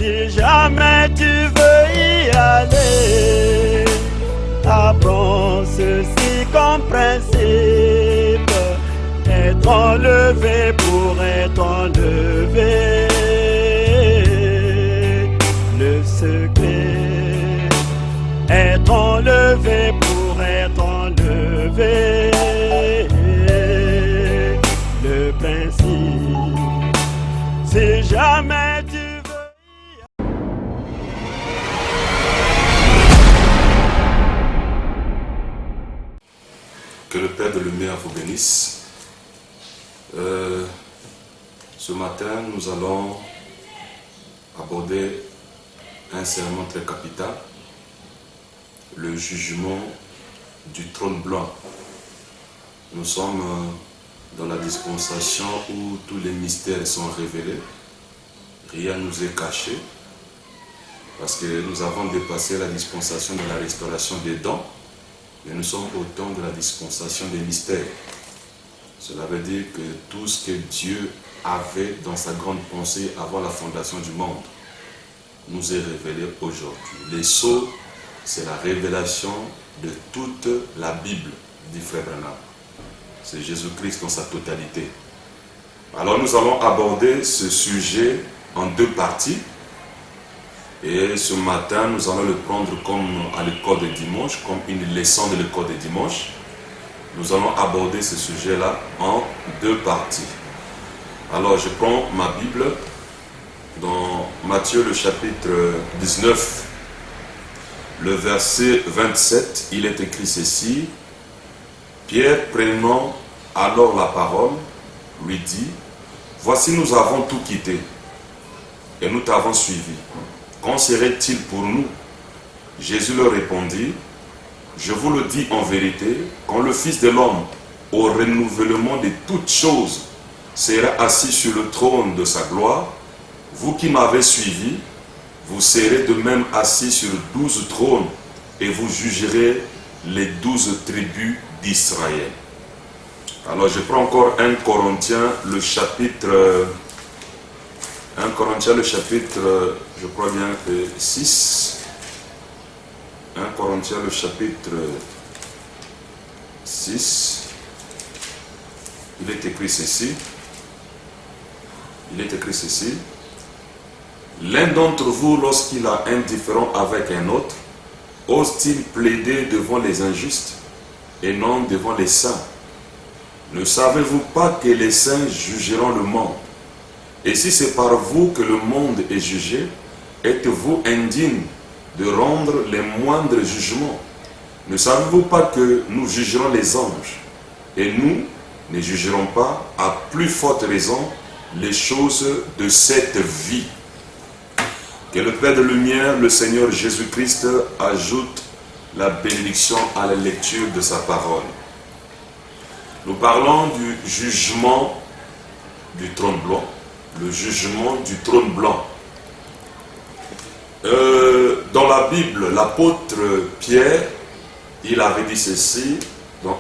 Si jamais tu veux y aller, apprends ceci comme principe. Être enlevé pour être enlevé. Le secret, être enlevé pour être enlevé. Le principe, si jamais tu veux y aller. Que le Père de lumière vous bénisse. Ce matin, nous allons aborder un serment très capital, le jugement du trône blanc. Nous sommes dans la dispensation où tous les mystères sont révélés, rien ne nous est caché, parce que nous avons dépassé la dispensation de la restauration des dons, mais nous sommes au temps de la dispensation des mystères. Cela veut dire que tout ce que Dieu avait dans sa grande pensée avant la fondation du monde nous est révélé aujourd'hui. Les sceaux, c'est la révélation de toute la Bible, dit Frère Branham. C'est Jésus-Christ dans sa totalité. Alors nous allons aborder ce sujet en deux parties. Et ce matin, nous allons le prendre comme à l'école de dimanche, comme une leçon de l'école de dimanche. Nous allons aborder ce sujet-là en deux parties. Alors, je prends ma Bible dans Matthieu, le chapitre 19, le verset 27. Il est écrit ceci. Pierre, prenant alors la parole, lui dit, « Voici, nous avons tout quitté, et nous t'avons suivi. Qu'en serait-il pour nous ?» Jésus leur répondit, « Je vous le dis en vérité, quand le Fils de l'homme, au renouvellement de toutes choses, sera assis sur le trône de sa gloire, vous qui m'avez suivi, vous serez de même assis sur 12 trônes, et vous jugerez les 12 tribus d'Israël. » Alors je prends encore 1 Corinthiens, le chapitre... 1 Corinthiens, le chapitre, je crois bien que 6. 1 Corinthiens, le chapitre 6. Il est écrit ceci. Il est écrit ceci. L'un d'entre vous, lorsqu'il a un différend avec un autre, ose-t-il plaider devant les injustes et non devant les saints? Ne savez-vous pas que les saints jugeront le monde? Et si c'est par vous que le monde est jugé, êtes-vous indigne de rendre les moindres jugements? Ne savez-vous pas que nous jugerons les anges? Et nous ne jugerons pas, à plus forte raison, les choses de cette vie. Que le Père de lumière, le Seigneur Jésus-Christ, ajoute la bénédiction à la lecture de sa parole. Nous parlons du jugement du trône blanc. Le jugement du trône blanc. Dans la Bible, l'apôtre Pierre, il avait dit ceci dans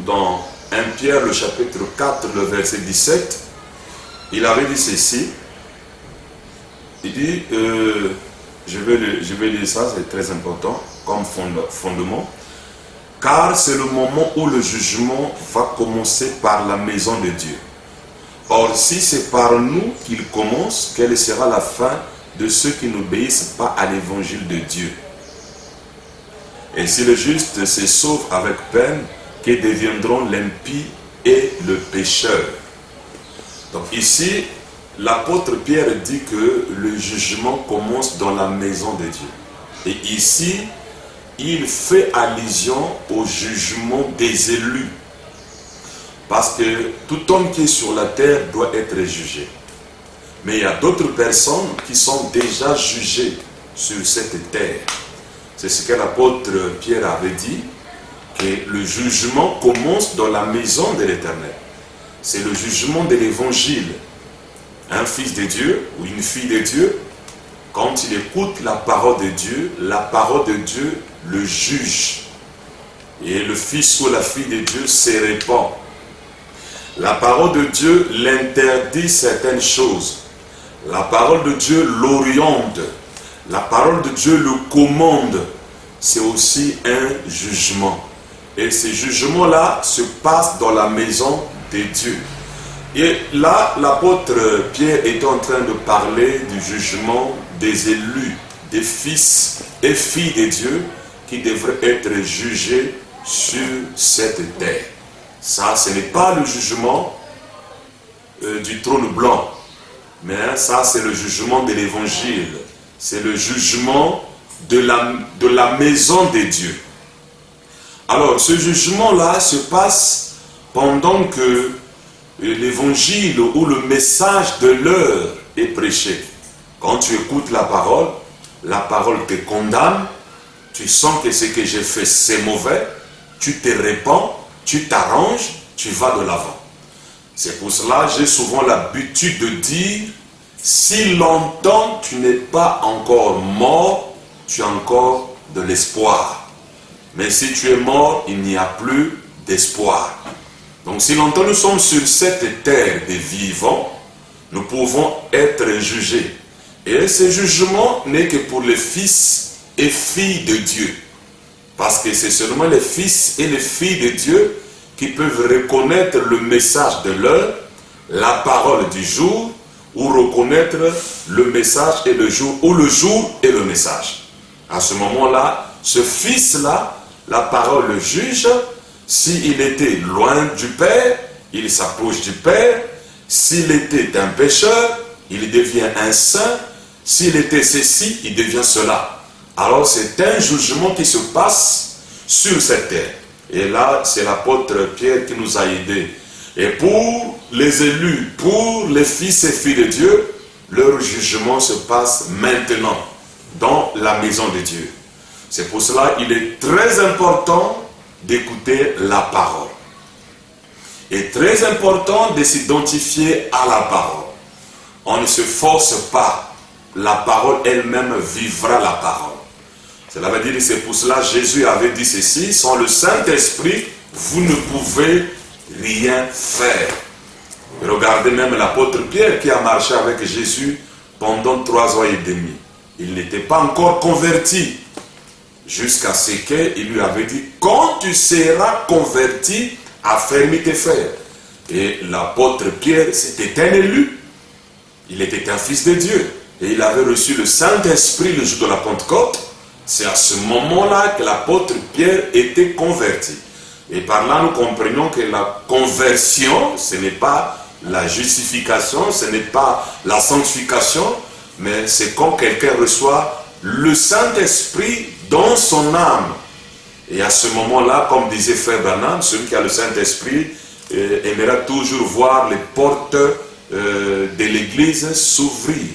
dans 1 Pierre, le chapitre 4, le verset 17. Il avait dit ceci. Il dit, je vais lire ça, c'est très important comme fondement. Car c'est le moment où le jugement va commencer par la maison de Dieu. Or, si c'est par nous qu'il commence, quelle sera la fin de ceux qui n'obéissent pas à l'évangile de Dieu? Et si le juste se sauve avec peine, que deviendront l'impie et le pécheur? Donc ici, l'apôtre Pierre dit que le jugement commence dans la maison de Dieu. Et ici, il fait allusion au jugement des élus. Parce que tout homme qui est sur la terre doit être jugé. Mais il y a d'autres personnes qui sont déjà jugées sur cette terre. C'est ce que l'apôtre Pierre avait dit, que le jugement commence dans la maison de l'Éternel. C'est le jugement de l'Évangile. Un fils de Dieu ou une fille de Dieu, quand il écoute la parole de Dieu le juge. Et le fils ou la fille de Dieu se répand. La parole de Dieu l'interdit certaines choses. La parole de Dieu l'oriente. La parole de Dieu le commande. C'est aussi un jugement. Et ces jugements-là se passent dans la maison de Dieu. Et là, l'apôtre Pierre est en train de parler du jugement des élus, des fils et filles de Dieu qui devraient être jugés sur cette terre. Ça, ce n'est pas le jugement du trône blanc, mais ça, c'est le jugement de l'évangile. C'est le jugement de la maison de Dieu. Alors, ce jugement-là se passe pendant que l'évangile ou le message de l'heure est prêché. Quand tu écoutes la parole te condamne, tu sens que ce que j'ai fait c'est mauvais, tu te répands, tu t'arranges, tu vas de l'avant. C'est pour cela que j'ai souvent l'habitude de dire, si longtemps tu n'es pas encore mort, tu as encore de l'espoir. Mais si tu es mort, il n'y a plus d'espoir. Donc si longtemps nous sommes sur cette terre des vivants, nous pouvons être jugés. Et ce jugement n'est que pour les fils et filles de Dieu. Parce que c'est seulement les fils et les filles de Dieu qui peuvent reconnaître le message de l'heure, la parole du jour, ou reconnaître le message et le jour, ou le jour et le message. À ce moment-là, ce fils-là, la parole le juge. S'il était loin du Père, il s'approche du Père. S'il était un pécheur, il devient un saint. S'il était ceci, il devient cela. Alors c'est un jugement qui se passe sur cette terre. Et là, c'est l'apôtre Pierre qui nous a aidés. Et pour les élus, pour les fils et filles de Dieu, leur jugement se passe maintenant dans la maison de Dieu. C'est pour cela qu'il est très important d'écouter la parole. Et très important de s'identifier à la parole. On ne se force pas. La parole elle-même vivra la parole. Cela veut dire que c'est pour cela que Jésus avait dit ceci, sans le Saint-Esprit, vous ne pouvez rien faire. Et regardez même l'apôtre Pierre qui a marché avec Jésus pendant 3 ans et demi. Il n'était pas encore converti. Jusqu'à ce qu'il lui avait dit, quand tu seras converti, affermis tes frères. Et l'apôtre Pierre, c'était un élu. Il était un fils de Dieu. Et il avait reçu le Saint-Esprit le jour de la Pentecôte. C'est à ce moment-là que l'apôtre Pierre était converti. Et par là, nous comprenons que la conversion, ce n'est pas la justification, ce n'est pas la sanctification, mais c'est quand quelqu'un reçoit le Saint-Esprit dans son âme. Et à ce moment-là, comme disait Frère Branham, celui qui a le Saint-Esprit aimera toujours voir les portes de l'Église s'ouvrir.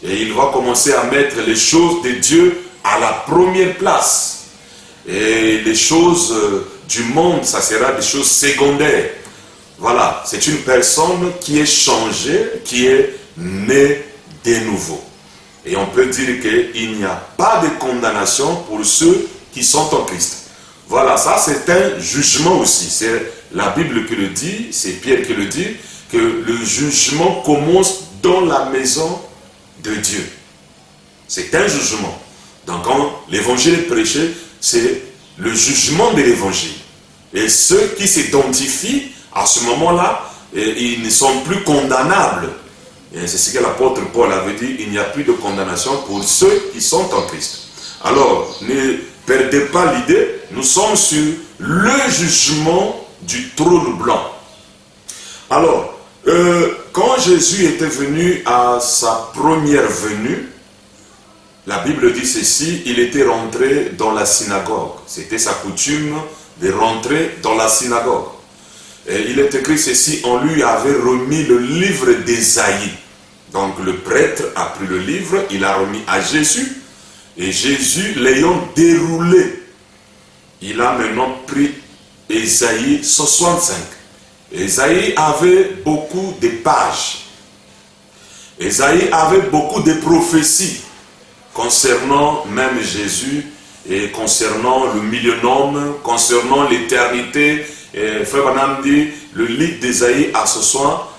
Et il va commencer à mettre les choses de Dieu à la première place. Et les choses du monde, ça sera des choses secondaires. Voilà, c'est une personne qui est changée, qui est née de nouveau. Et on peut dire qu'il n'y a pas de condamnation pour ceux qui sont en Christ. Voilà, ça c'est un jugement aussi. C'est la Bible qui le dit, c'est Pierre qui le dit, que le jugement commence dans la maison de Dieu. C'est un jugement. Donc quand l'évangile est prêché, c'est le jugement de l'évangile. Et ceux qui s'identifient, à ce moment-là, ils ne sont plus condamnables. Et c'est ce que l'apôtre Paul avait dit, il n'y a plus de condamnation pour ceux qui sont en Christ. Alors, ne perdez pas l'idée, nous sommes sur le jugement du trône blanc. Alors, quand Jésus était venu à sa première venue, la Bible dit ceci, il était rentré dans la synagogue. C'était sa coutume de rentrer dans la synagogue. Et il est écrit ceci, on lui avait remis le livre d'Ésaïe. Donc le prêtre a pris le livre, il a remis à Jésus, et Jésus l'ayant déroulé, il a maintenant pris Ésaïe 65. Ésaïe avait beaucoup de pages. Ésaïe avait beaucoup de prophéties concernant même Jésus et concernant le millénaire, concernant l'éternité. Frère Branham dit, le livre d'Ésaïe à ce soir,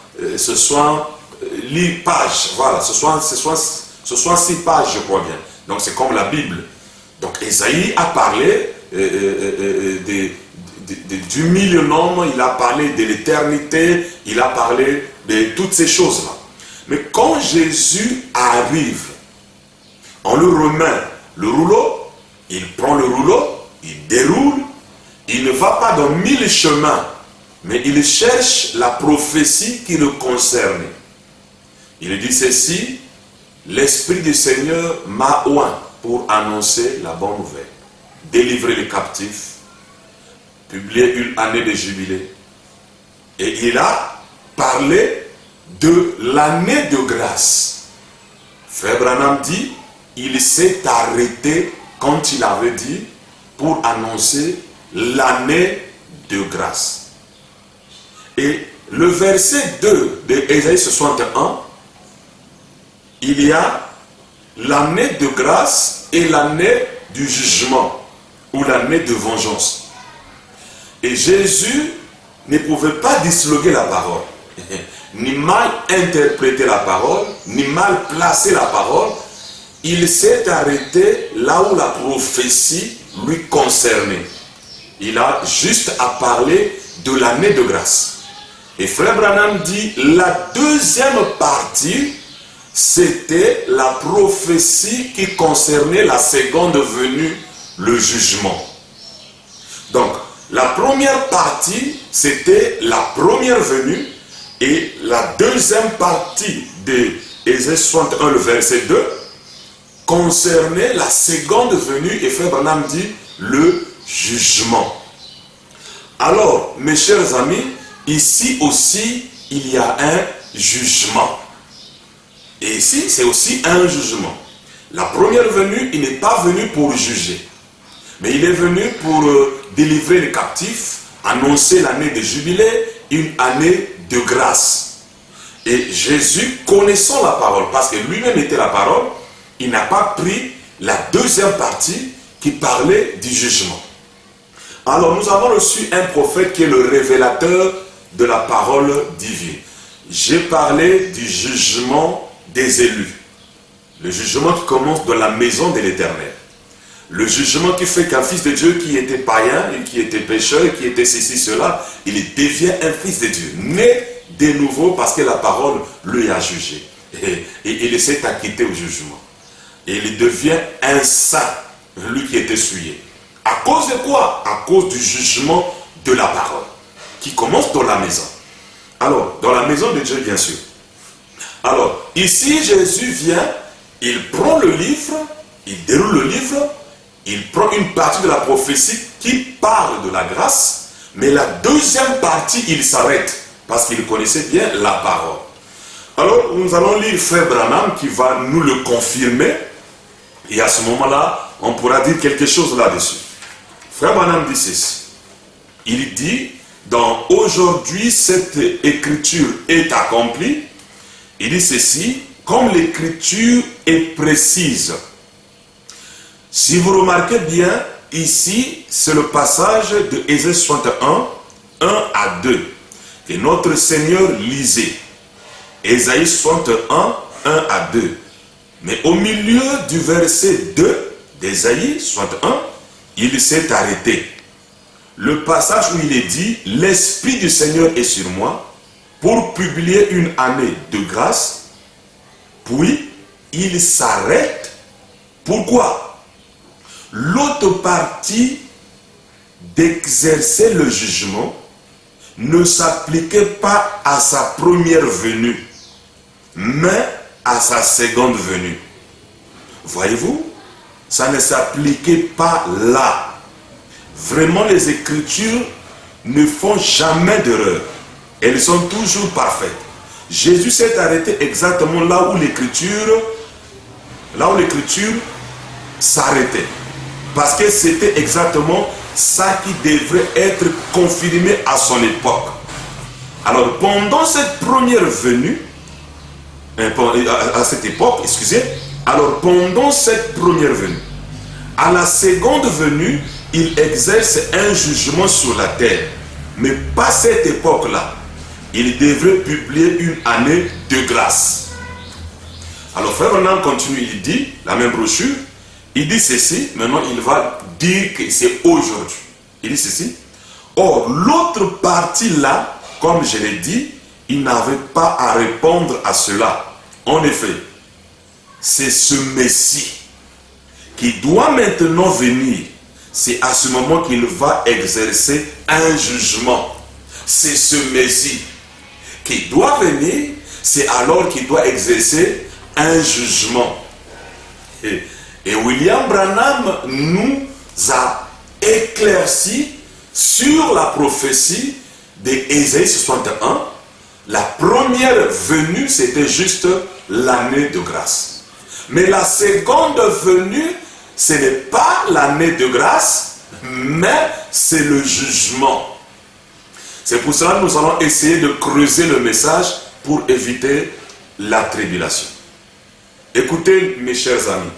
lire page, voilà, ce sont 6 pages, je crois bien. Donc c'est comme la Bible. Donc Ésaïe a parlé du millénaire, il a parlé de l'éternité, il a parlé de toutes ces choses-là. Mais quand Jésus arrive, on lui remet le rouleau, il prend le rouleau, il déroule, il ne va pas dans 1000 chemins, mais il cherche la prophétie qui le concerne. Il dit ceci: l'Esprit du Seigneur m'a oint pour annoncer la bonne nouvelle, délivrer les captifs, publier une année de jubilé. Et il a parlé de l'année de grâce. Frère Branham dit, il s'est arrêté quand il avait dit pour annoncer l'année de grâce. Et le verset 2 de Ésaïe 61, il y a l'année de grâce et l'année du jugement, ou l'année de vengeance. Et Jésus ne pouvait pas disloquer la parole, ni mal interpréter la parole, ni mal placer la parole. Il s'est arrêté là où la prophétie lui concernait. Il a juste à parler de l'année de grâce. Et Frère Branham dit, la deuxième partie, c'était la prophétie qui concernait la seconde venue, le jugement. Donc, la première partie, c'était la première venue, et la deuxième partie de Ésaïe 61, le verset 2, concernait la seconde venue, et Frère Branham dit, le jugement. Alors, mes chers amis, ici aussi, il y a un jugement. Et ici, c'est aussi un jugement. La première venue, il n'est pas venu pour juger, mais il est venu pour délivrer les captifs, annoncer l'année de jubilé, une année de grâce. Et Jésus, connaissant la parole, parce que lui-même était la parole, il n'a pas pris la deuxième partie qui parlait du jugement. Alors nous avons reçu un prophète qui est le révélateur de la parole divine. J'ai parlé du jugement des élus. Le jugement qui commence dans la maison de l'Éternel. Le jugement qui fait qu'un fils de Dieu qui était païen, et qui était pécheur, et qui était ceci, cela, il devient un fils de Dieu, né de nouveau parce que la parole lui a jugé. Et il s'est acquitté au jugement. Et il devient un saint, lui qui était souillé. À cause de quoi? À cause du jugement de la parole, qui commence dans la maison. Alors, dans la maison de Dieu, bien sûr. Alors, ici, Jésus vient, il prend le livre, il déroule le livre, il prend une partie de la prophétie qui parle de la grâce, mais la deuxième partie, il s'arrête, parce qu'il connaissait bien la parole. Alors, nous allons lire Frère Branham qui va nous le confirmer, et à ce moment-là, on pourra dire quelque chose là-dessus. Frère Branham dit ceci. Il dit, dans aujourd'hui, cette écriture est accomplie. Il dit ceci, comme l'écriture est précise. Si vous remarquez bien, ici, c'est le passage de Ésaïe 61, 1 à 2, que notre Seigneur lisait. Ésaïe 61, 1 à 2. Mais au milieu du verset 2 d'Ésaïe 61, il s'est arrêté. Le passage où il est dit, l'Esprit du Seigneur est sur moi pour publier une année de grâce. Puis, il s'arrête. Pourquoi? L'autre partie d'exercer le jugement ne s'appliquait pas à sa première venue, mais à sa seconde venue. Voyez-vous? Ça ne s'appliquait pas là. Vraiment, les Écritures ne font jamais d'erreur. Elles sont toujours parfaites. Jésus s'est arrêté exactement là où l'Écriture s'arrêtait. Parce que c'était exactement ça qui devrait être confirmé à son époque. Alors, pendant cette première venue, à cette époque, excusez, alors pendant cette première venue, à la seconde venue, il exerce un jugement sur la terre. Mais pas cette époque-là. il devrait publier une année de grâce. Alors Frère Branham continue, il dit, la même brochure, il dit ceci, maintenant il va dire que c'est aujourd'hui. Il dit ceci. Or, l'autre partie là, comme je l'ai dit, il n'avait pas à répondre à cela. En effet, c'est ce Messie qui doit maintenant venir. C'est à ce moment qu'il va exercer un jugement. C'est ce Messie qui doit venir, c'est alors qu'il doit exercer un jugement. Et William Branham nous a éclairci sur la prophétie d'Ésaïe 61. La première venue, c'était juste l'année de grâce. Mais la seconde venue, ce n'est pas l'année de grâce, mais c'est le jugement. C'est pour cela que nous allons essayer de creuser le message pour éviter la tribulation. Écoutez, mes chers amis.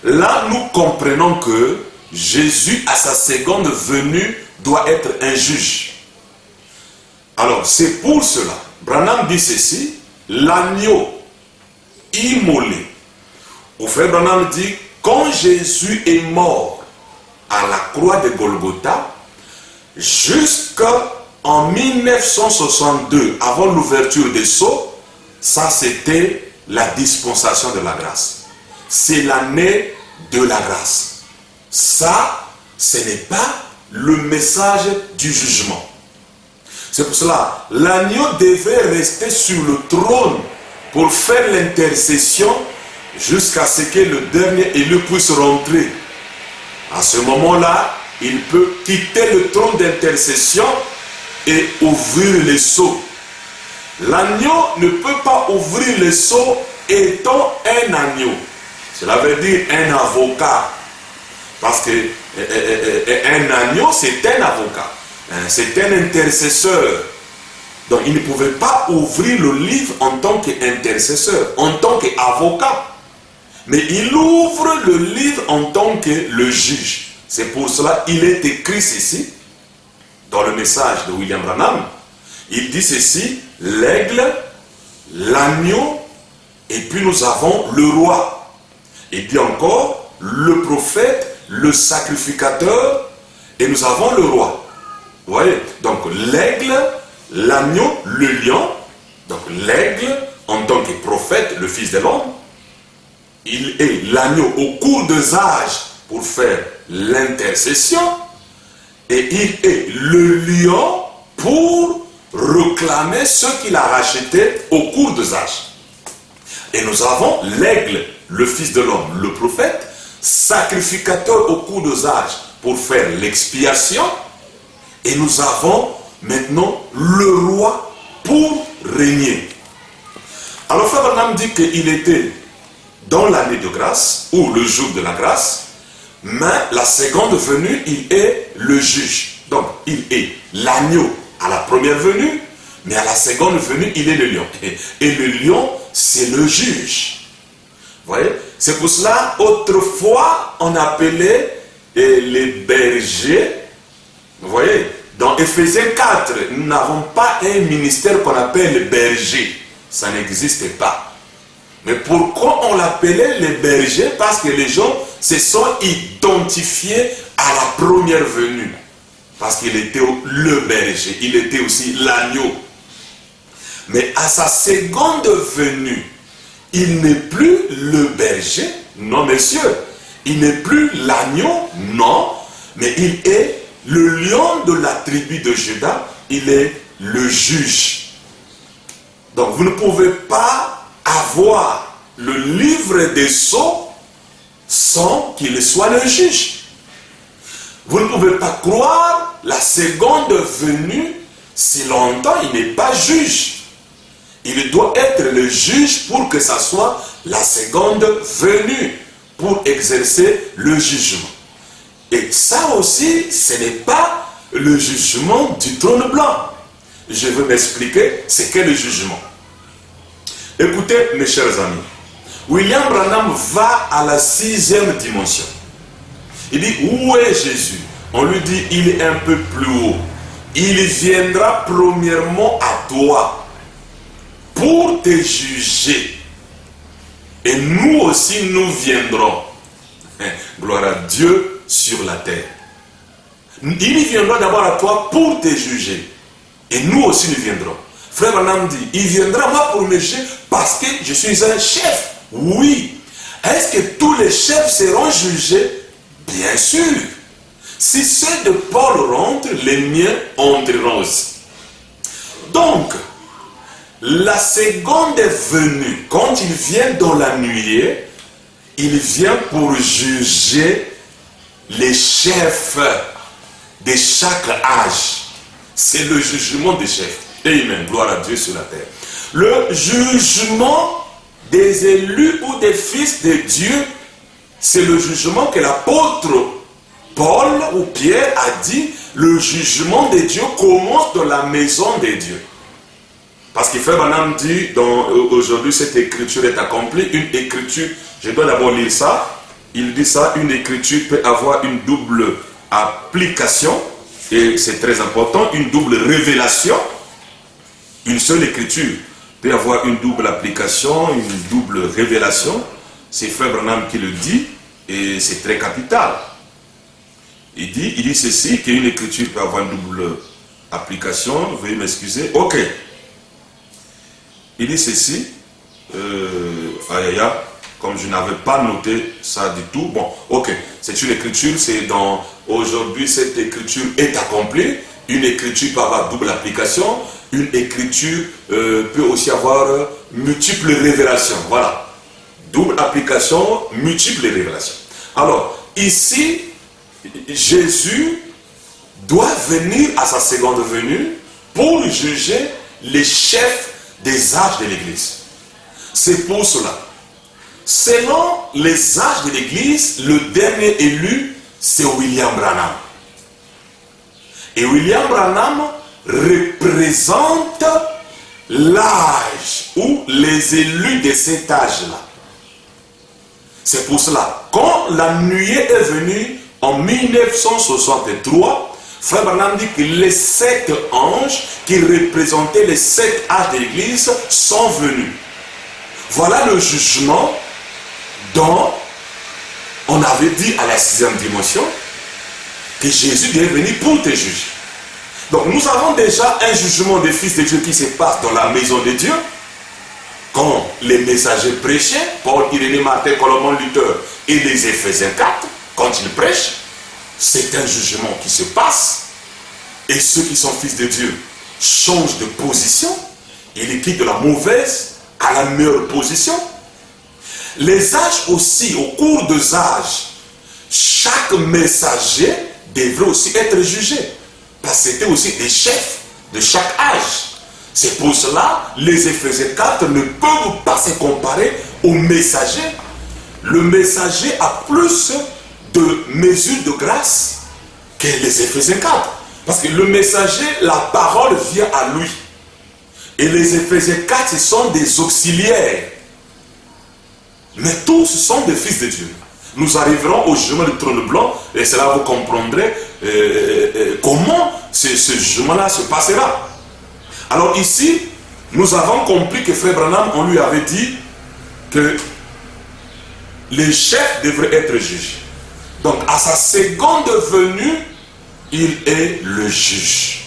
Là, nous comprenons que Jésus, à sa seconde venue, doit être un juge. Alors, c'est pour cela. Branham dit ceci, l'agneau immolé. Au frère Branham dit, quand Jésus est mort à la croix de Golgotha, jusqu'en 1962, avant l'ouverture des sceaux, ça c'était la dispensation de la grâce. C'est l'année de la grâce. Ça, ce n'est pas le message du jugement. C'est pour cela, l'agneau devait rester sur le trône pour faire l'intercession jusqu'à ce que le dernier élu puisse rentrer. À ce moment-là, il peut quitter le trône d'intercession et ouvrir les sceaux. L'agneau ne peut pas ouvrir les sceaux étant un agneau. Cela veut dire un avocat. Parce que un agneau, c'est un avocat. C'est un intercesseur. Donc il ne pouvait pas ouvrir le livre en tant qu'intercesseur, en tant qu'avocat. Mais il ouvre le livre en tant que le juge. C'est pour cela qu'il est écrit ceci, dans le message de William Branham. Il dit ceci, l'aigle, l'agneau, et puis nous avons le roi. Il dit encore, le prophète, le sacrificateur, et nous avons le roi. Vous voyez? Donc l'aigle, l'agneau, le lion. Donc l'aigle, en tant que prophète, le fils de l'homme. Il est l'agneau au cours des âges pour faire l'intercession. Et il est le lion pour réclamer ce qu'il a racheté au cours des âges. Et nous avons l'aigle, le fils de l'homme, le prophète, sacrificateur au cours des âges pour faire l'expiation. Et nous avons maintenant le roi pour régner. Alors Frère Branham dit qu'il était dans l'année de grâce, ou le jour de la grâce, mais la seconde venue, il est le juge. Donc, il est l'agneau à la première venue, mais à la seconde venue, il est le lion. Et le lion, c'est le juge. Vous voyez? C'est pour cela, autrefois, on appelait les bergers. Vous voyez? Dans Éphésiens 4, nous n'avons pas un ministère qu'on appelle berger. Ça n'existe pas. Mais pourquoi on l'appelait les bergers? Parce que les gens se sont identifiés à la première venue. Parce qu'il était le berger, il était aussi l'agneau. Mais à sa seconde venue, il n'est plus le berger, non messieurs. Il n'est plus l'agneau, non. Mais il est le lion de la tribu de Juda, il est le juge. Donc vous ne pouvez pas avoir le livre des sceaux sans qu'il soit le juge. Vous ne pouvez pas croire la seconde venue si longtemps il n'est pas juge. Il doit être le juge pour que ça soit la seconde venue, pour exercer le jugement. Et ça aussi, ce n'est pas le jugement du trône blanc. Je veux m'expliquer ce qu'est le jugement. Écoutez, mes chers amis, William Branham va à la 6e dimension. Il dit, où est Jésus? On lui dit, il est un peu plus haut. il viendra premièrement à toi pour te juger. Et nous aussi, nous viendrons. Gloire à Dieu sur la terre. Il viendra d'abord à toi pour te juger. Et nous aussi, nous viendrons. Frère Branham dit, il viendra moi pour me juger parce que je suis un chef. Oui. Est-ce que tous les chefs seront jugés? Bien sûr. Si ceux de Paul rentrent, les miens entreront aussi. Donc, la seconde venue, quand il vient dans la nuée, il vient pour juger les chefs de chaque âge. C'est le jugement des chefs. Amen. Gloire à Dieu sur la terre. Le jugement des élus ou des fils de Dieu, c'est le jugement que l'apôtre Paul ou Pierre a dit, le jugement de Dieu commence dans la maison de Dieu. Parce que Frère Branham dit, aujourd'hui cette écriture est accomplie, une écriture, je dois d'abord lire ça, il dit ça, une écriture peut avoir une double application, et c'est très important, une double révélation. Une seule écriture peut avoir une double application, une double révélation. C'est Frère Branham qui le dit, et c'est très capital. Il dit ceci, qu'une écriture peut avoir une double application. Veuillez m'excuser. Ok. Il dit ceci. Comme je n'avais pas noté ça du tout. Bon, ok. C'est une écriture, c'est dans... Aujourd'hui, cette écriture est accomplie. Une écriture peut avoir double application. Une écriture peut aussi avoir multiples révélations. Voilà. Double application, multiples révélations. Alors, ici, Jésus doit venir à sa seconde venue pour juger les chefs des âges de l'Église. C'est pour cela. Selon les âges de l'Église, le dernier élu, c'est William Branham. Et William Branham représente l'âge ou les élus de cet âge-là. C'est pour cela, quand la nuée est venue en 1963, Frère Branham dit que les 7 anges qui représentaient les 7 âges de l'Église sont venus. Voilà le jugement dont on avait dit à la 6e dimension que Jésus est venu pour te juger. Donc nous avons déjà un jugement des fils de Dieu qui se passe dans la maison de Dieu. Quand les messagers prêchaient, Paul, Irénée, Martin, Colomban, Luther et les Éphésiens 4, quand ils prêchent, c'est un jugement qui se passe. Et ceux qui sont fils de Dieu changent de position. Ils quittent de la mauvaise à la meilleure position. Les âges aussi, au cours des âges, chaque messager devrait aussi être jugé. Parce que c'était aussi des chefs de chaque âge. C'est pour cela, les Éphésiens 4 ne peuvent pas se comparer au messager. Le messager a plus de mesures de grâce que les Éphésiens 4. Parce que le messager, la parole vient à lui. Et les Éphésiens 4, ce sont des auxiliaires. Mais tous sont des fils de Dieu. Nous arriverons au jugement du trône blanc, et cela vous comprendrez comment ce jugement-là se passera. Alors ici, nous avons compris que Frère Branham, on lui avait dit que les chefs devraient être jugés. Donc à sa seconde venue, il est le juge.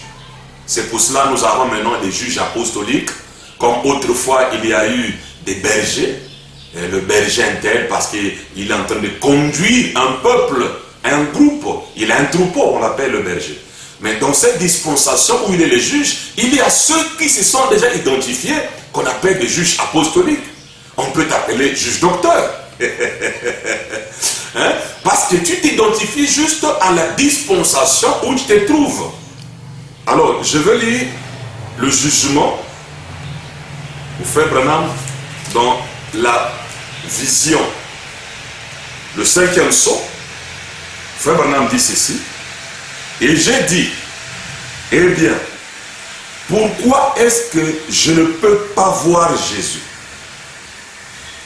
C'est pour cela que nous avons maintenant des juges apostoliques, comme autrefois il y a eu des bergers. Et le berger interne, parce qu'il est en train de conduire un peuple, un groupe, il a un troupeau, on l'appelle le berger. Mais dans cette dispensation où il est le juge, il y a ceux qui se sont déjà identifiés, qu'on appelle des juges apostoliques. On peut t'appeler juge docteur. Hein? Parce que tu t'identifies juste à la dispensation où tu te trouves. Alors, je vais lire le jugement pour Frère Branham dans la vision. Le 5e sceau, Frère Branham dit ceci. Et j'ai dit, eh bien, pourquoi est-ce que je ne peux pas voir Jésus?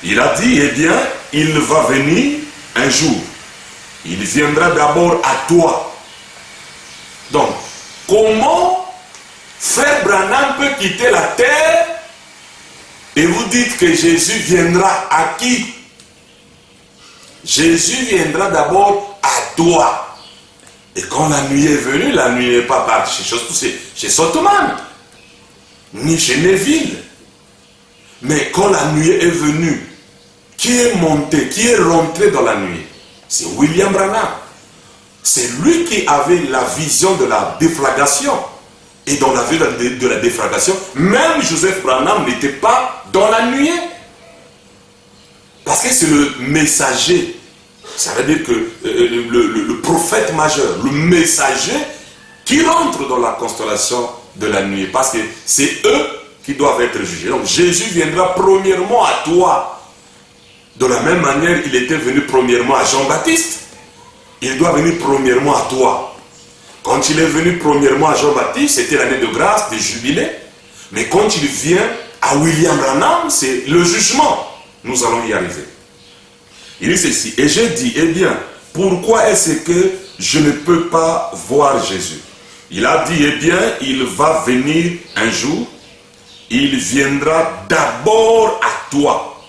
Il a dit, eh bien, il va venir un jour. Il viendra d'abord à toi. Donc, comment Frère Branham peut quitter la terre et vous dites que Jésus viendra à qui? Jésus viendra d'abord à toi. Et quand la nuit est venue, la nuit n'est pas partie chez Sotoman, ni chez Neville. Mais quand la nuit est venue, qui est monté, qui est rentré dans la nuit? C'est William Branham. C'est lui qui avait la vision de la déflagration. Et dans la vie de la déflagration, même Joseph Branham n'était pas dans la nuée. Parce que c'est le messager. Ça veut dire que le prophète majeur, le messager qui rentre dans la constellation de la nuée. Parce que c'est eux qui doivent être jugés. Donc Jésus viendra premièrement à toi. De la même manière, il était venu premièrement à Jean-Baptiste. Il doit venir premièrement à toi. Quand il est venu premièrement à Jean-Baptiste, c'était l'année de grâce, de jubilé. Mais quand il vient à William Branham, c'est le jugement. Nous allons y arriver. Il dit ceci, et j'ai dit, eh bien, pourquoi est-ce que je ne peux pas voir Jésus? Il a dit, eh bien, il va venir un jour, il viendra d'abord à toi.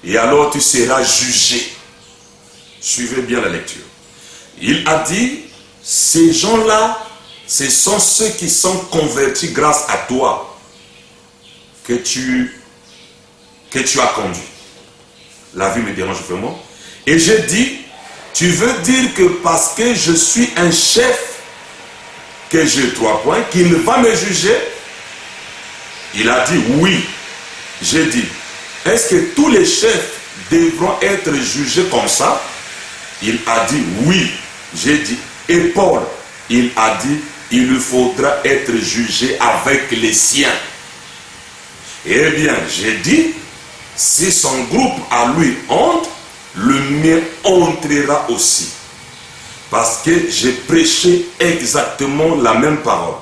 Et alors tu seras jugé. Suivez bien la lecture. Il a dit, ces gens-là, ce sont ceux qui sont convertis grâce à toi que tu as conduit. La vie me dérange vraiment. Et j'ai dit, tu veux dire que parce que je suis un chef, que j'ai 3 points, qu'il va me juger? Il a dit oui. J'ai dit, est-ce que tous les chefs devront être jugés comme ça? Il a dit oui. J'ai dit, et Paul, il a dit, il lui faudra être jugé avec les siens. Eh bien, j'ai dit, si son groupe à lui entre, le mien entrera aussi. Parce que j'ai prêché exactement la même parole.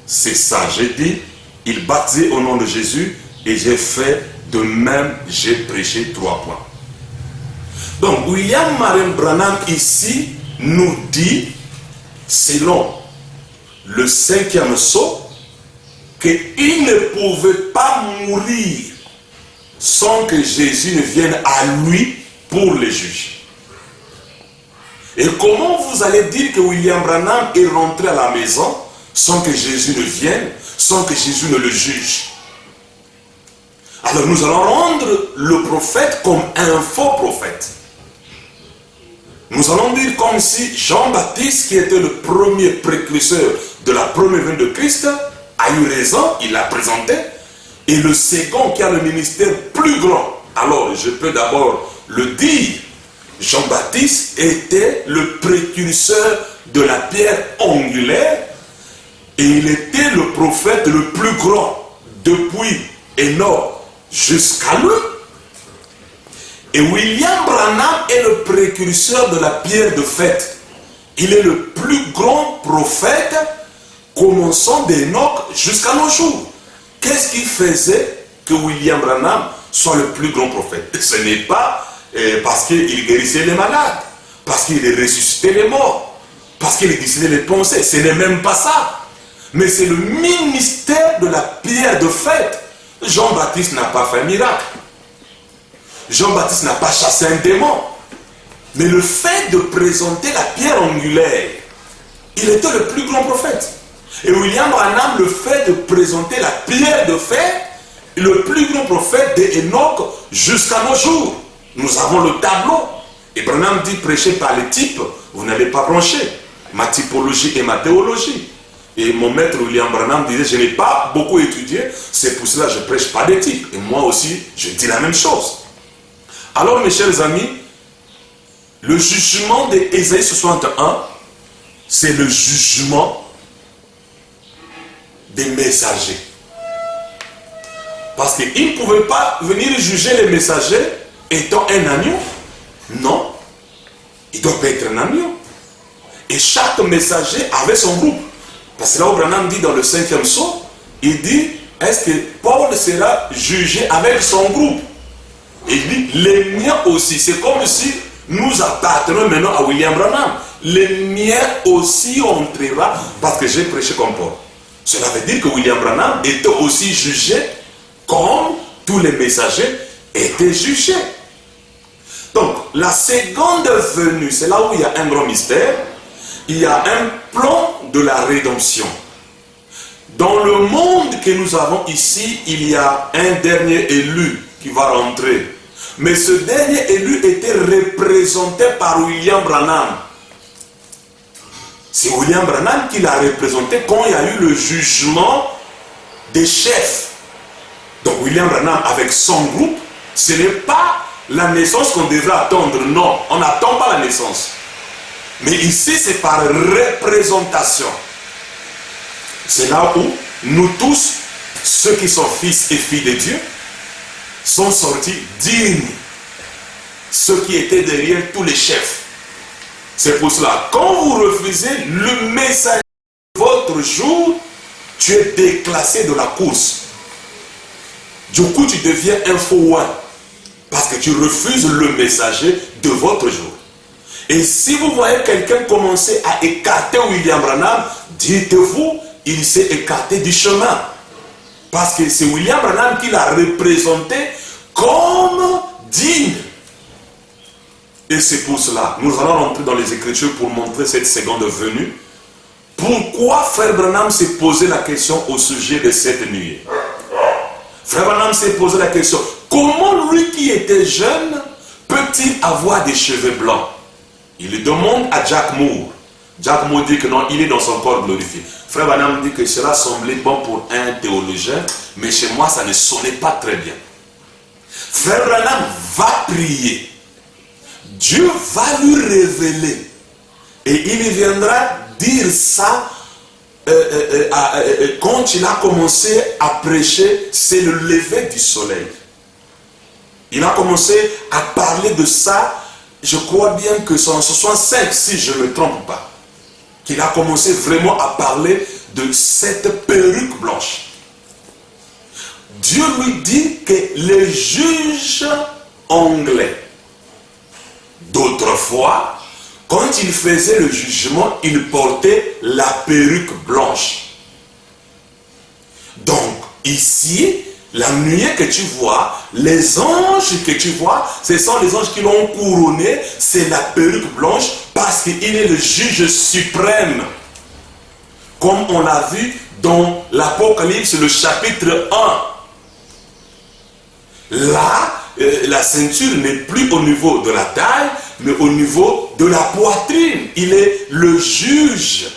C'est ça, j'ai dit, il baptisait au nom de Jésus et j'ai fait de même, j'ai prêché 3 points. Donc, William Marion Branham ici nous dit, selon le 5e sceau, qu'il ne pouvait pas mourir sans que Jésus ne vienne à lui pour le juger. Et comment vous allez dire que William Branham est rentré à la maison sans que Jésus ne vienne, sans que Jésus ne le juge? Alors nous allons rendre le prophète comme un faux prophète. Nous allons dire comme si Jean-Baptiste, qui était le premier précurseur de la première venue de Christ, a eu raison, il l'a présenté, et le second qui a le ministère plus grand. Alors je peux d'abord le dire, Jean-Baptiste était le précurseur de la pierre angulaire, et il était le prophète le plus grand depuis Enoch jusqu'à lui. Et William Branham est le précurseur de la pierre de fête. Il est le plus grand prophète, commençant d'Enoch jusqu'à nos jours. Qu'est-ce qui faisait que William Branham soit le plus grand prophète? Ce n'est pas parce qu'il guérissait les malades, parce qu'il ressuscitait les morts, parce qu'il décidait les pensées. Ce n'est même pas ça. Mais c'est le ministère de la pierre de fête. Jean-Baptiste n'a pas fait un miracle. Jean-Baptiste n'a pas chassé un démon. Mais le fait de présenter la pierre angulaire, il était le plus grand prophète. Et William Branham, le fait de présenter la pierre de fête, le plus grand prophète d'Enoch jusqu'à nos jours. Nous avons le tableau. Et Branham dit, prêchez par les types, vous n'allez pas brancher. Ma typologie et ma théologie. Et mon maître William Branham disait, je n'ai pas beaucoup étudié, c'est pour cela que je ne prêche pas des types. Et moi aussi, je dis la même chose. Alors, mes chers amis, le jugement d'Ésaïe 61, c'est le jugement des messagers. Parce qu'ils ne pouvaient pas venir juger les messagers étant un agneau. Non, il doit pas être un agneau. Et chaque messager avait son groupe. Parce que là où Branham dit dans le 5e sceau, il dit, est-ce que Paul sera jugé avec son groupe? Et il dit, les miens aussi. C'est comme si nous appartenons maintenant à William Branham. Les miens aussi entrera parce que j'ai prêché comme Paul. Cela veut dire que William Branham était aussi jugé comme tous les messagers étaient jugés. Donc, la seconde venue, c'est là où il y a un grand mystère. Il y a un plan de la rédemption. Dans le monde que nous avons ici, il y a un dernier élu qui va rentrer. Mais ce dernier élu était représenté par William Branham. C'est William Branham qui l'a représenté quand il y a eu le jugement des chefs. Donc William Branham avec son groupe, ce n'est pas la naissance qu'on devrait attendre. Non, on n'attend pas la naissance. Mais ici, c'est par représentation. C'est là où nous tous, ceux qui sont fils et filles de Dieu, sont sortis dignes. Ceux qui étaient derrière tous les chefs. C'est pour cela, quand vous refusez le message de votre jour, tu es déclassé de la course. Du coup, tu deviens un faux one. Parce que tu refuses le messager de votre jour. Et si vous voyez quelqu'un commencer à écarter William Branham, dites-vous, il s'est écarté du chemin. Parce que c'est William Branham qui l'a représenté comme digne. Et c'est pour cela, nous allons rentrer dans les Écritures pour montrer cette seconde venue. Pourquoi Frère Branham s'est posé la question au sujet de cette nuit? Frère Branham s'est posé la question, comment lui qui était jeune peut-il avoir des cheveux blancs? Il le demande à Jack Moore. Jack Moore dit que non, il est dans son corps glorifié. Frère Branham dit que cela semblait bon pour un théologien, mais chez moi ça ne sonnait pas très bien. Frère Branham va prier. Dieu va lui révéler. Et il viendra dire ça quand il a commencé à prêcher, c'est le lever du soleil. Il a commencé à parler de ça, je crois bien que c'est en 65, si je ne me trompe pas, qu'il a commencé vraiment à parler de cette perruque blanche. Dieu lui dit que les juges anglais d'autrefois, quand il faisait le jugement, il portait la perruque blanche. Donc, ici, la nuée que tu vois, les anges que tu vois, ce sont les anges qui l'ont couronné, c'est la perruque blanche parce qu'il est le juge suprême. Comme on l'a vu dans l'Apocalypse, le chapitre 1. Là, la ceinture n'est plus au niveau de la taille, mais au niveau de la poitrine. Il est le juge.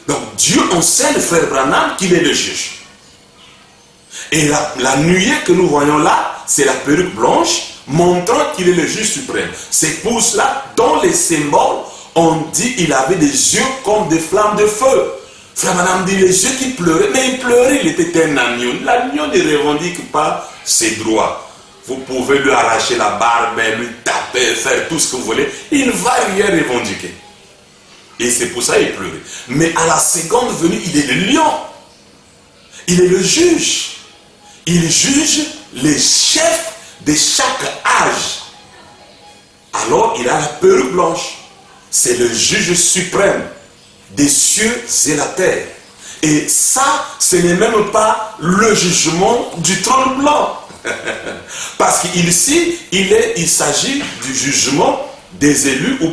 Donc Dieu enseigne Frère Branham qu'il est le juge. Et la nuée que nous voyons là, c'est la perruque blanche, montrant qu'il est le juge suprême. C'est pour cela, dans les symboles, on dit qu'il avait des yeux comme des flammes de feu. Frère Branham dit les yeux qui pleuraient, mais il pleurait, il était un agneau. L'agneau ne revendique pas ses droits. Vous pouvez lui arracher la barbe, lui taper, faire tout ce que vous voulez. Il ne va rien revendiquer. Et c'est pour ça qu'il pleurait. Mais à la seconde venue, il est le lion. Il est le juge. Il juge les chefs de chaque âge. Alors il a la perruque blanche. C'est le juge suprême des cieux et la terre. Et ça, ce n'est même pas le jugement du trône blanc. Parce qu'ici, il s'agit du jugement des élus où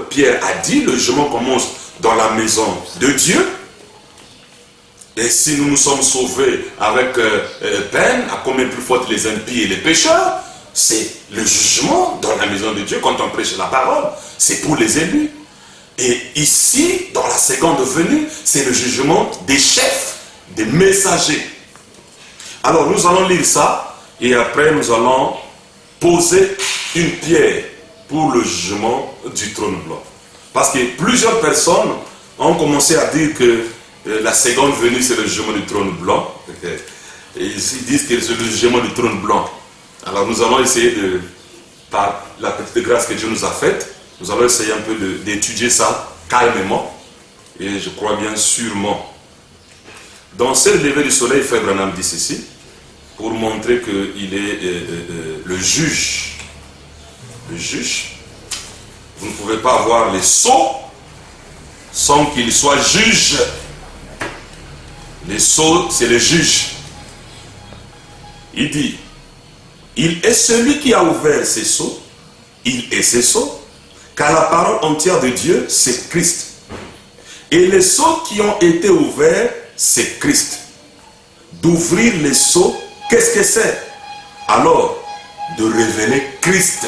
Pierre a dit, le jugement commence dans la maison de Dieu. Et si nous nous sommes sauvés avec peine, à combien plus forte les impies et les pécheurs, c'est le jugement dans la maison de Dieu quand on prêche la parole. C'est pour les élus. Et ici, dans la seconde venue, c'est le jugement des chefs, des messagers. Alors nous allons lire ça. Et après, nous allons poser une pierre pour le jugement du trône blanc. Parce que plusieurs personnes ont commencé à dire que la seconde venue, c'est le jugement du trône blanc. Et ils disent que c'est le jugement du trône blanc. Alors nous allons essayer par la petite grâce que Dieu nous a faite, nous allons essayer un peu d'étudier ça calmement. Et je crois bien sûrement. Dans ce lever du soleil, Frère Branham dit ceci, pour montrer qu'il est le juge. Le juge. Vous ne pouvez pas avoir les sots sans qu'il soit juge. Le sceau, c'est le juge. Il dit, il est celui qui a ouvert ces sceaux, il est ces sceaux, car la parole entière de Dieu, c'est Christ. Et les sceaux qui ont été ouverts, c'est Christ. D'ouvrir les sceaux, qu'est-ce que c'est? Alors, de révéler Christ.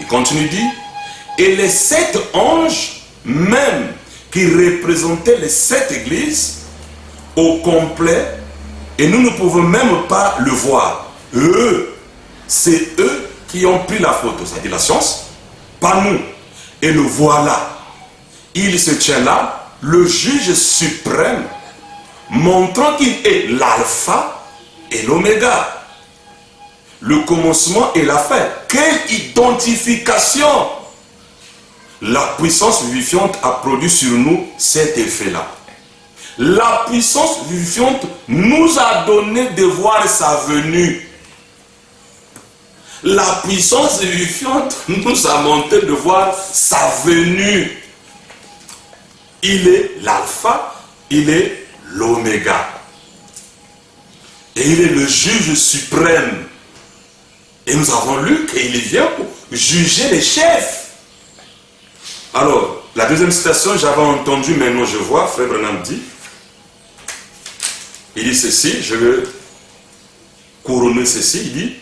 Il continue, dit, et les 7 anges, même, qui représentaient les 7 églises, au complet, et nous ne pouvons même pas le voir. Eux, c'est eux qui ont pris la photo, c'est-à-dire la science, pas nous. Et le voilà. Il se tient là, le juge suprême, montrant qu'il est l'alpha et l'oméga. Le commencement et la fin. Quelle identification! La puissance vivifiante a produit sur nous cet effet-là. La puissance vivifiante nous a donné de voir sa venue. La puissance vivifiante nous a montré de voir sa venue. Il est l'alpha, il est l'oméga. Et il est le juge suprême. Et nous avons lu qu'il vient pour juger les chefs. Alors, la deuxième citation, j'avais entendu, maintenant je vois, Frère Branham dit, il dit ceci, je vais couronner ceci, il dit,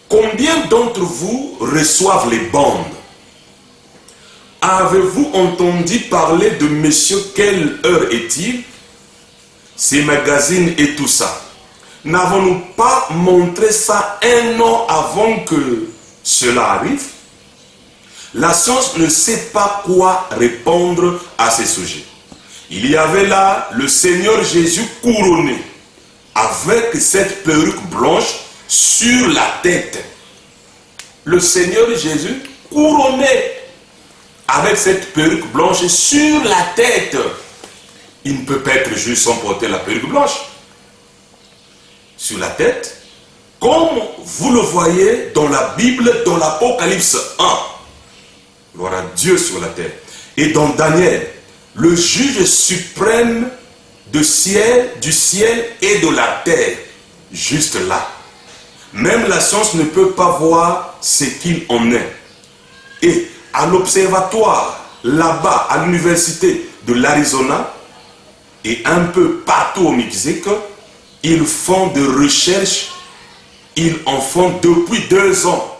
combien d'entre vous reçoivent les bandes? Avez-vous entendu parler de monsieur quelle heure est-il? Ces magazines et tout ça. N'avons-nous pas montré ça un an avant que cela arrive? La science ne sait pas quoi répondre à ces sujets. Il y avait là le Seigneur Jésus couronné avec cette perruque blanche sur la tête. Le Seigneur Jésus couronné avec cette perruque blanche sur la tête. Il ne peut pas être juste sans porter la perruque blanche sur la tête, comme vous le voyez dans la Bible, dans l'Apocalypse 1. Gloire à Dieu sur la terre. Et dans Daniel, le juge suprême du ciel et de la terre, juste là. Même la science ne peut pas voir ce qu'il en est. Et à l'observatoire, là-bas, à l'université de l'Arizona, et un peu partout au Mexique, ils font des recherches, ils en font depuis 2 ans.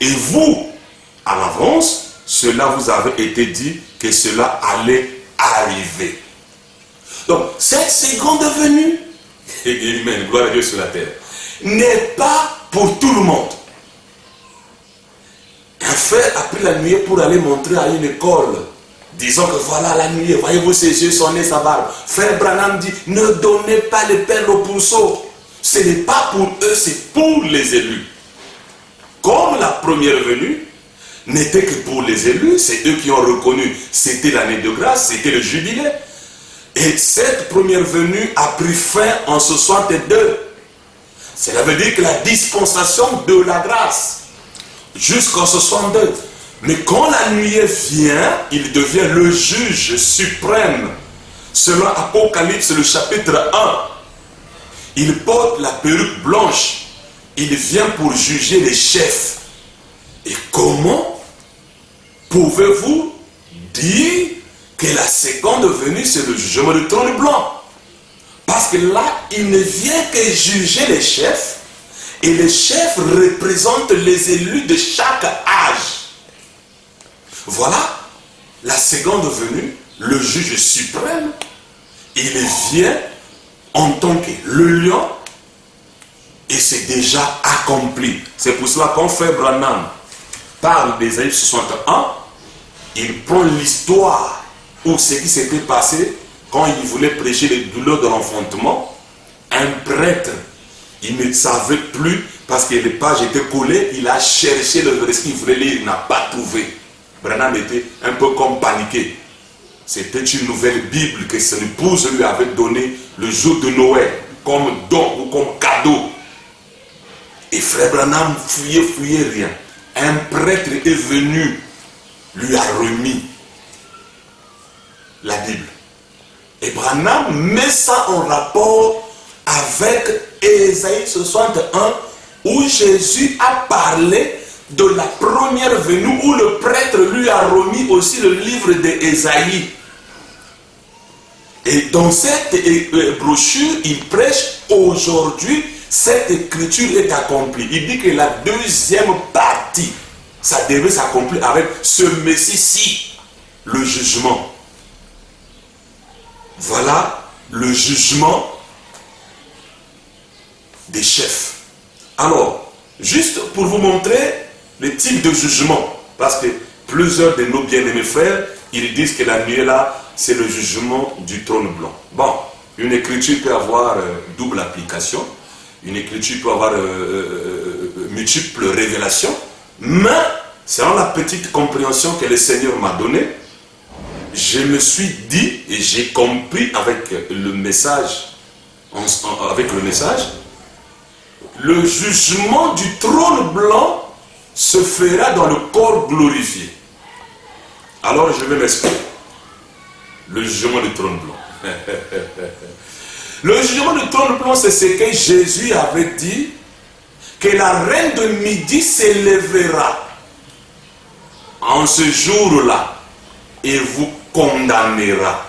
Et vous, à l'avance, cela vous avait été dit que cela allait arriver. Donc, cette seconde venue, amen, gloire à Dieu sur la terre, n'est pas pour tout le monde. Un frère a pris la nuée pour aller montrer à une école, disant que voilà la nuée, voyez-vous ses yeux, son nez, sa barbe. Frère Branham dit, ne donnez pas les perles au pourceau. Ce n'est pas pour eux, c'est pour les élus. Comme la première venue n'était que pour les élus, c'est eux qui ont reconnu, c'était l'année de grâce, c'était le jubilé. Et cette première venue a pris fin en 62. Cela veut dire que la dispensation de la grâce, jusqu'en 62. Mais quand la nuée vient, il devient le juge suprême. Selon Apocalypse, le chapitre 1, il porte la perruque blanche. Il vient pour juger les chefs. Et comment pouvez-vous dire que la seconde venue, c'est le jugement du trône blanc? Parce que là, il ne vient que juger les chefs. Et les chefs représentent les élus de chaque âge. Voilà la seconde venue, le juge suprême. Il vient en tant que le lion et c'est déjà accompli. C'est pour cela qu'on fait Branham parle d'Ésaïe 61, il prend l'histoire ou ce qui s'était passé quand il voulait prêcher les douleurs de l'enfantement. Un prêtre, il ne savait plus parce que les pages étaient collées, il a cherché le verset qu'il voulait lire, il n'a pas trouvé. Branham était un peu comme paniqué. C'était une nouvelle Bible que son épouse lui avait donnée le jour de Noël, comme don ou comme cadeau. Et frère Branham fouillait rien. Un prêtre est venu, lui a remis la Bible. Et Branham met ça en rapport avec Ésaïe 61, où Jésus a parlé de la première venue, où le prêtre lui a remis aussi le livre d'Ésaïe. Et dans cette brochure, il prêche aujourd'hui, cette écriture est accomplie. Il dit que la deuxième partie, ça devait s'accomplir avec ce Messie-ci, le jugement. Voilà le jugement des chefs. Alors, juste pour vous montrer le type de jugement, parce que plusieurs de nos bien-aimés frères, ils disent que la nuée là, c'est le jugement du trône blanc. Bon, une écriture peut avoir double application, une écriture peut avoir multiples révélations, mais selon la petite compréhension que le Seigneur m'a donnée, je me suis dit et j'ai compris avec le message, le jugement du trône blanc se fera dans le corps glorifié. Alors je vais m'expliquer. Le jugement du trône blanc. Le jugement du trône blanc, c'est ce que Jésus avait dit, que la reine de midi s'élèvera en ce jour-là et vous condamnera.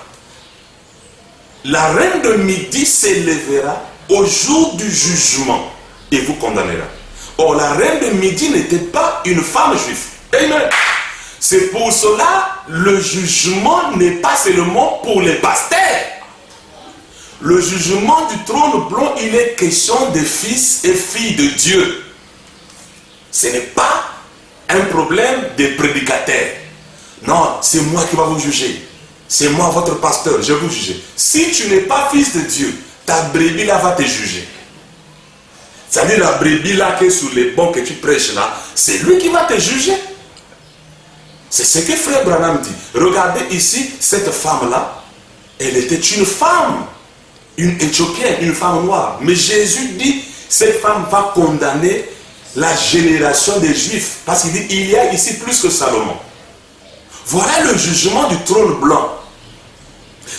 La reine de midi s'élèvera au jour du jugement et vous condamnera. Or, la reine de midi n'était pas une femme juive. Amen. C'est pour cela, le jugement n'est pas seulement pour les pasteurs. Le jugement du trône blanc, il est question des fils et filles de Dieu. Ce n'est pas un problème des prédicateurs. Non, c'est moi qui vais vous juger. C'est moi votre pasteur, je vais vous juger. Si tu n'es pas fils de Dieu, ta brebis là va te juger. C'est-à-dire la brebis là qui est sur les bancs que tu prêches là, c'est lui qui va te juger. C'est ce que frère Branham dit. Regardez ici, cette femme-là, elle était une femme, une Éthiopienne, une femme noire. Mais Jésus dit, cette femme va condamner la génération des Juifs. Parce qu'il dit, il y a ici plus que Salomon. Voilà le jugement du trône blanc.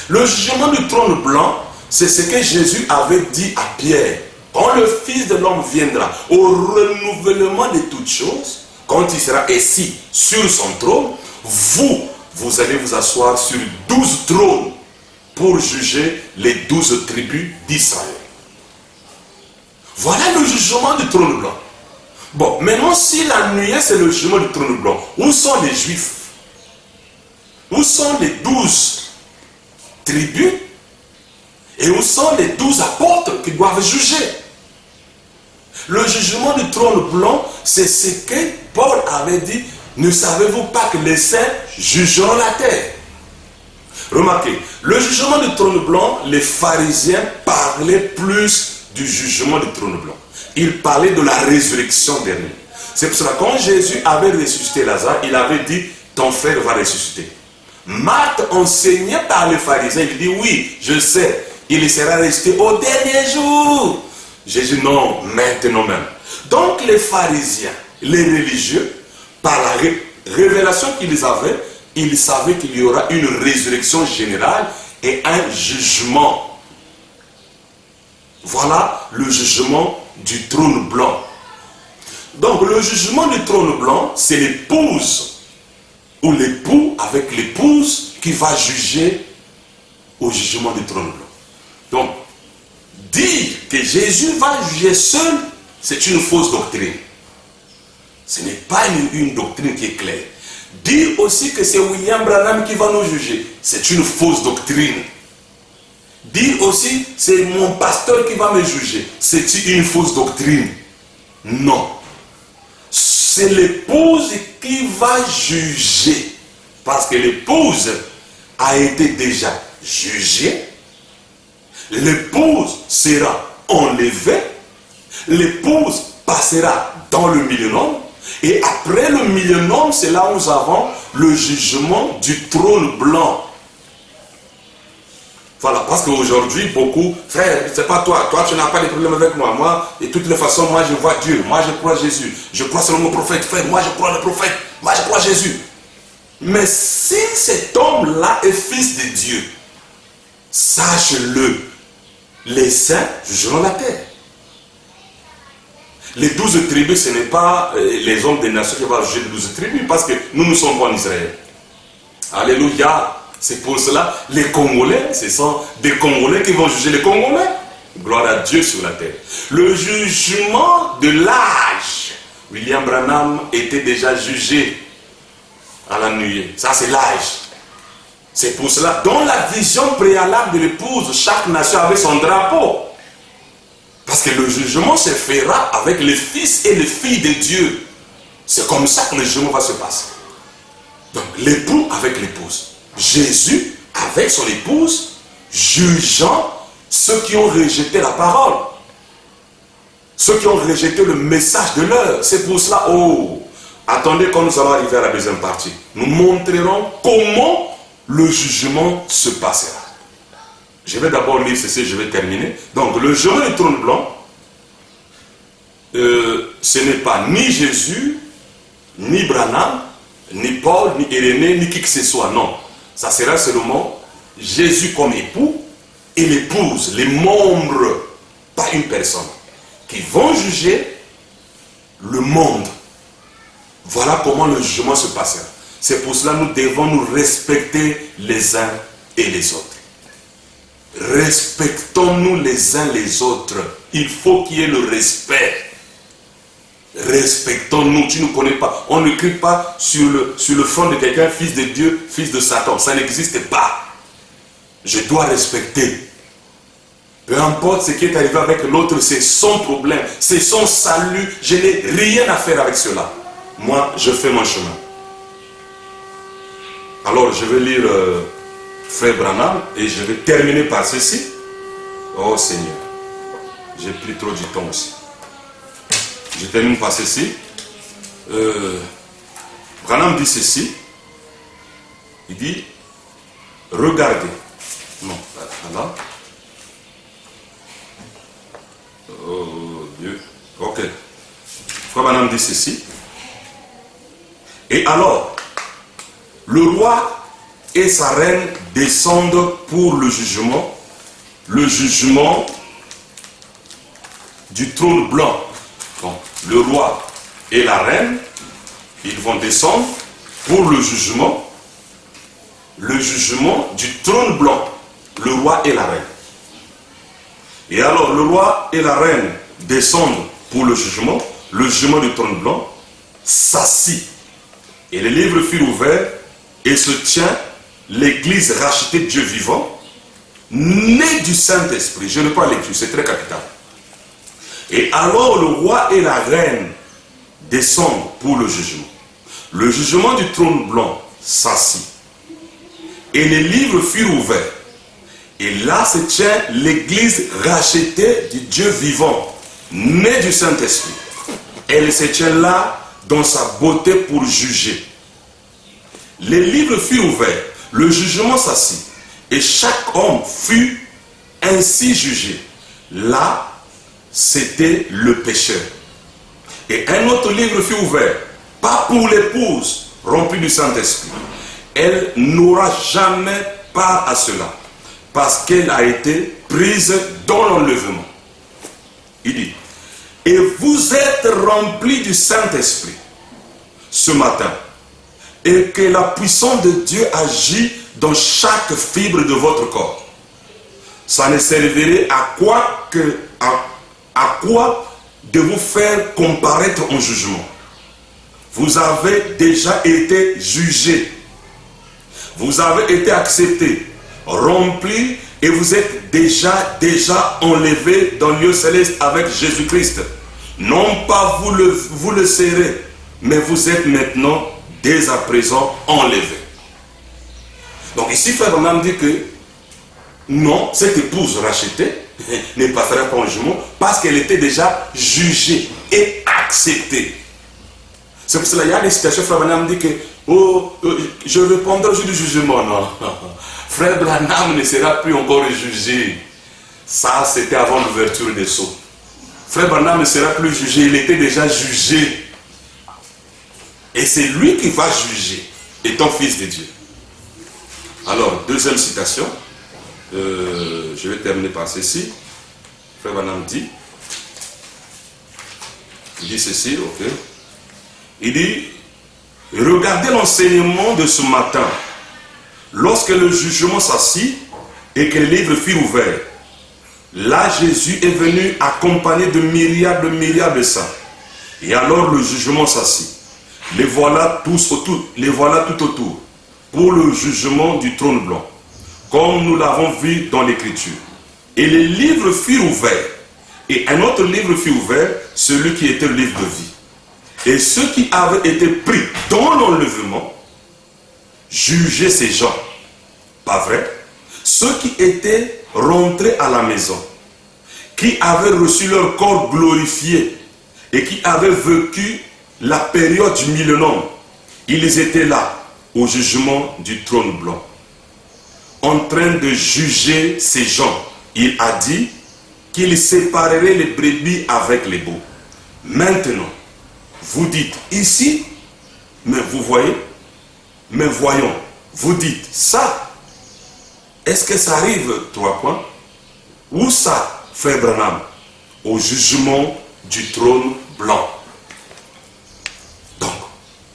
Le jugement du trône blanc, c'est ce que Jésus avait dit à Pierre. Quand le Fils de l'homme viendra au renouvellement de toutes choses, quand il sera assis sur son trône, vous allez vous asseoir sur 12 trônes pour juger les 12 tribus d'Israël. Voilà le jugement du trône blanc. Bon, maintenant si la nuée c'est le jugement du trône blanc, où sont les Juifs? Où sont les 12 tribus? Et où sont les 12 apôtres qui doivent juger? Le jugement du trône blanc, c'est ce que Paul avait dit. Ne savez-vous pas que les saints jugeront la terre? Remarquez, le jugement du trône blanc, les pharisiens parlaient plus du jugement du trône blanc. Ils parlaient de la résurrection dernière. C'est pour cela que quand Jésus avait ressuscité Lazare, il avait dit, ton frère va ressusciter. Marthe, enseignée par les pharisiens, il dit, oui, je sais, il sera ressuscité au dernier jour. Jésus, non, maintenant même. Donc les pharisiens, les religieux, par la révélation qu'ils avaient, ils savaient qu'il y aura une résurrection générale et un jugement. Voilà le jugement du trône blanc. Donc le jugement du trône blanc, c'est l'épouse ou l'époux avec l'épouse qui va juger au jugement du trône blanc. Donc, dire que Jésus va juger seul, c'est une fausse doctrine. Ce n'est pas une doctrine qui est claire. Dire aussi que c'est William Branham qui va nous juger, c'est une fausse doctrine. Dire aussi c'est mon pasteur qui va me juger, c'est une fausse doctrine. Non. C'est l'épouse qui va juger. Parce que l'épouse a été déjà jugée. L'épouse sera enlevée. L'épouse passera dans le millénaire. Et après le millénaire, c'est là où nous avons le jugement du trône blanc. Voilà, parce qu'aujourd'hui, beaucoup, frère, c'est pas toi, tu n'as pas de problème avec moi. Moi, de toutes les façons, moi je vois Dieu, moi je crois Jésus, je crois selon mon prophète, frère, moi je crois le prophète, moi je crois Jésus. Mais si cet homme-là est fils de Dieu, sache-le, les saints jugeront la terre. Les 12 tribus, ce n'est pas les hommes des nations qui vont juger les 12 tribus, parce que nous sommes en Israël. Alléluia. C'est pour cela, les Congolais, ce sont des Congolais qui vont juger les Congolais. Gloire à Dieu sur la terre. Le jugement de l'âge. William Branham était déjà jugé à la nuée. Ça, c'est l'âge. C'est pour cela, dans la vision préalable de l'épouse, chaque nation avait son drapeau. Parce que le jugement se fera avec les fils et les filles de Dieu. C'est comme ça que le jugement va se passer. Donc, l'époux avec l'épouse. Jésus avec son épouse, jugeant ceux qui ont rejeté la parole. Ceux qui ont rejeté le message de l'heure. C'est pour cela, attendez quand nous allons arriver à la deuxième partie. Nous montrerons comment le jugement se passera. Je vais d'abord lire ceci, je vais terminer. Donc, le jugement du trône blanc, ce n'est pas ni Jésus, ni Branham, ni Paul, ni Irénée, ni qui que ce soit, non. Ça sera seulement Jésus comme époux et l'épouse, les membres, pas une personne, qui vont juger le monde. Voilà comment le jugement se passera. C'est pour cela que nous devons nous respecter les uns et les autres. Respectons-nous les uns les autres. Il faut qu'il y ait le respect. Respectons-nous. Tu ne connais pas. On ne crie pas sur le front de quelqu'un, fils de Dieu, fils de Satan. Ça n'existe pas. Je dois respecter. Peu importe ce qui est arrivé avec l'autre, c'est son problème, c'est son salut. Je n'ai rien à faire avec cela. Moi, je fais mon chemin. Alors, je vais lire Frère Branham et je vais terminer par ceci. Oh Seigneur, j'ai pris trop du temps aussi. Je termine par ceci. Branham dit ceci. Il dit, regardez. Non, voilà. Oh Dieu. Ok. Frère Branham dit ceci. Et alors, le roi et sa reine descendent pour le jugement du trône blanc. Donc, le roi et la reine, ils vont descendre pour le jugement du trône blanc, le roi et la reine. Et alors, le roi et la reine descendent pour le jugement du trône blanc, s'assit. Et les livres furent ouverts et se tient l'église rachetée de Dieu vivant, née du Saint-Esprit. Je ne parle pas lecture, c'est très capital. Et alors le roi et la reine descendent pour le jugement. Le jugement du trône blanc s'assit. Et les livres furent ouverts. Et là se tient l'église rachetée du Dieu vivant, née du Saint-Esprit. Elle se tient là dans sa beauté pour juger. Les livres furent ouverts, le jugement s'assit, et chaque homme fut ainsi jugé. Là, c'était le pécheur. Et un autre livre fut ouvert, pas pour l'épouse remplie du Saint-Esprit. Elle n'aura jamais part à cela, parce qu'elle a été prise dans l'enlèvement. Il dit, et vous êtes remplis du Saint-Esprit ce matin, et que la puissance de Dieu agit dans chaque fibre de votre corps. Ça ne servirait à quoi de vous faire comparaître en jugement. Vous avez déjà été jugé. Vous avez été accepté, rempli, et vous êtes déjà enlevé dans le lieu céleste avec Jésus-Christ. Non pas vous le serez, mais vous êtes maintenant, dès à présent, enlevé. Donc ici, Frère Branham dit que non, cette épouse rachetée ne passera pas en jugement parce qu'elle était déjà jugée et acceptée. C'est pour cela qu'il y a des citations, Frère Branham dit que je répondrai au jour du jugement. Non. Frère Branham ne sera plus encore jugé. Ça, c'était avant l'ouverture des sceaux. Frère Branham ne sera plus jugé, il était déjà jugé. Et c'est lui qui va juger, étant fils de Dieu. Alors, deuxième citation. je vais terminer par ceci. Frère Branham dit, il dit ceci, ok. Il dit, regardez l'enseignement de ce matin. Lorsque le jugement s'assit et que les livres furent ouverts, là Jésus est venu accompagné de myriades de saints. Et alors le jugement s'assit. Les voilà tous autour, les voilà tout autour, pour le jugement du trône blanc, comme nous l'avons vu dans l'Écriture. Et les livres furent ouverts. Et un autre livre fut ouvert, celui qui était le livre de vie. Et ceux qui avaient été pris dans l'enlèvement, jugeaient ces gens. Pas vrai? Ceux qui étaient rentrés à la maison, qui avaient reçu leur corps glorifié et qui avaient vécu la période du millénaire, ils étaient là, au jugement du trône blanc, en train de juger ces gens. Il a dit qu'il séparerait les brebis avec les boucs. Maintenant, vous dites ici, mais vous voyez, mais voyons, vous dites ça. Est-ce que ça arrive, 3 points? Où ça, frère Branham? Au jugement du trône blanc. Donc,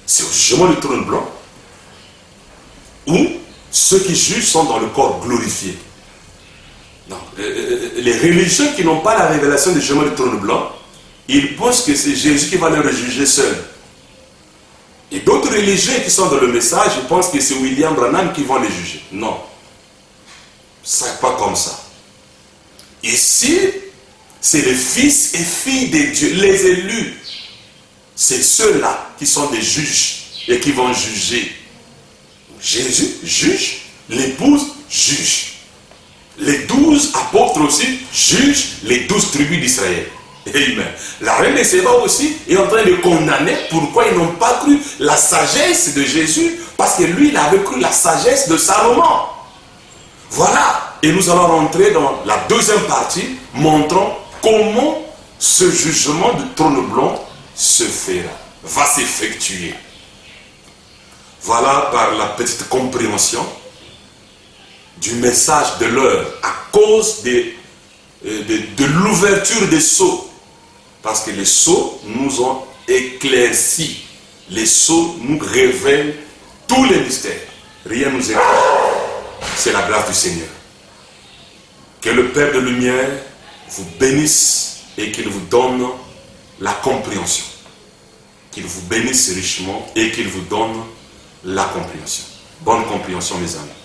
c'est au jugement du trône blanc où ceux qui jugent sont dans le corps glorifié. Donc, les religieux qui n'ont pas la révélation du jugement du trône blanc, ils pensent que c'est Jésus qui va leur juger seul. Et d'autres religieux qui sont dans le message, ils pensent que c'est William Branham qui va les juger. Non. Ce n'est pas comme ça. Ici, c'est les fils et filles de Dieu, les élus. C'est ceux-là qui sont des juges et qui vont juger. Jésus juge, l'épouse juge. Les 12 apôtres aussi jugent les 12 tribus d'Israël. Amen. La reine de Séba aussi est en train de condamner pourquoi ils n'ont pas cru la sagesse de Jésus, parce que lui, il avait cru la sagesse de Salomon. Voilà. Et nous allons rentrer dans la deuxième partie, montrant comment ce jugement du trône blanc se fera, va s'effectuer. Voilà par la petite compréhension du message de l'heure, à cause de l'ouverture des sceaux. Parce que les sceaux nous ont éclaircis. Les sceaux nous révèlent tous les mystères. Rien ne nous échappe. C'est la grâce du Seigneur. Que le Père de lumière vous bénisse et qu'il vous donne la compréhension. Qu'il vous bénisse richement et qu'il vous donne la compréhension. Bonne compréhension, mes amis.